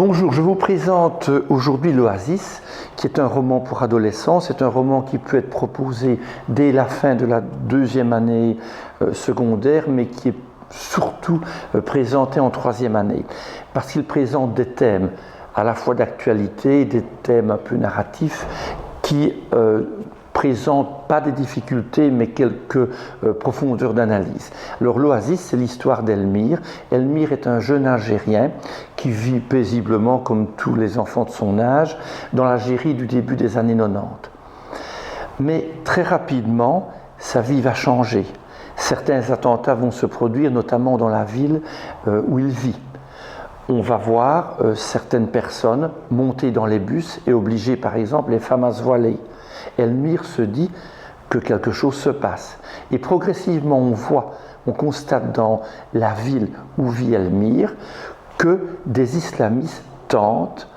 Bonjour, je vous présente aujourd'hui l'Oasis, qui est un roman pour adolescents. C'est un roman qui peut être proposé dès la fin de la deuxième année secondaire, mais qui est surtout présenté en troisième année, parce qu'il présente des thèmes à la fois d'actualité, des thèmes un peu narratifs, qui présentent pas des difficultés, mais quelques profondeurs d'analyse. Alors l'Oasis, c'est l'histoire d'Elmire. Elmire est un jeune Algérien qui vit paisiblement, comme tous les enfants de son âge, dans l'Algérie du début des années 90. Mais très rapidement, sa vie va changer. Certains attentats vont se produire, notamment dans la ville où il vit. On va voir certaines personnes monter dans les bus et obliger, par exemple, les femmes à se voiler. Elmire se dit que quelque chose se passe. Et progressivement, on constate dans la ville où vit Elmire que des islamistes tentent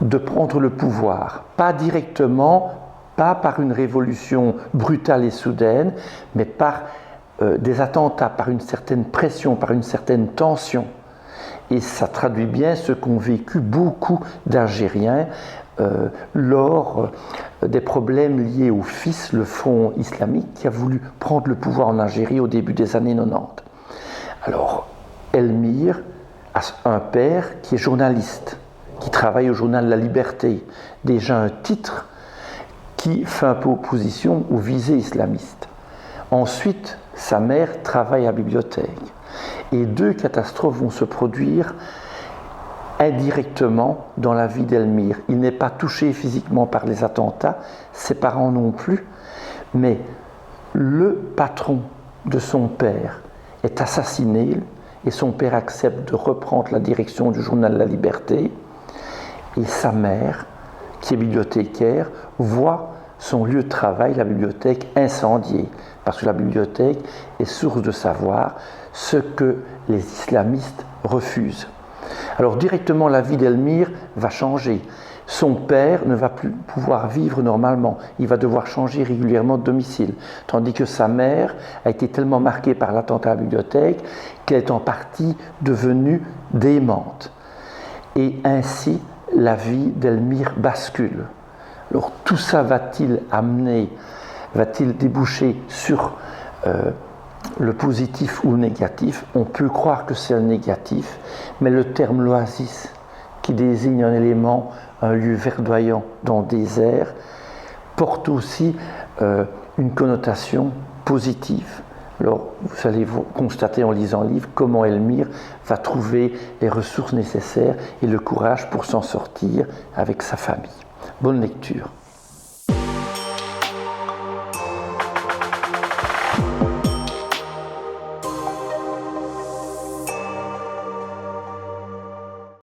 de prendre le pouvoir. Pas directement, pas par une révolution brutale et soudaine, mais par des attentats, par une certaine pression, par une certaine tension. Et ça traduit bien ce qu'ont vécu beaucoup d'Algériens lors des problèmes liés au FIS, le Front islamique, qui a voulu prendre le pouvoir en Algérie au début des années 90. Alors, Elmire a un père qui est journaliste, qui travaille au journal La Liberté, déjà un titre qui fait un peu opposition aux visées islamistes. Ensuite, sa mère travaille à la bibliothèque. Et deux catastrophes vont se produire indirectement dans la vie d'Elmire. Il n'est pas touché physiquement par les attentats, ses parents non plus, mais le patron de son père est assassiné et son père accepte de reprendre la direction du journal La Liberté, et sa mère, qui est bibliothécaire, voit son lieu de travail, la bibliothèque, incendiée, parce que la bibliothèque est source de savoir ce que les islamistes refusent. Alors directement, la vie d'Elmire va changer. Son père ne va plus pouvoir vivre normalement. Il va devoir changer régulièrement de domicile. Tandis que sa mère a été tellement marquée par l'attentat à la bibliothèque qu'elle est en partie devenue démente. Et ainsi, la vie d'Elmire bascule. Alors tout ça va-t-il déboucher sur le positif ou le négatif? On peut croire que c'est le négatif, mais le terme l'oasis, qui désigne un élément, un lieu verdoyant dans le désert, porte aussi une connotation positive. Alors vous allez constater en lisant le livre comment Elmire va trouver les ressources nécessaires et le courage pour s'en sortir avec sa famille. Bonne lecture.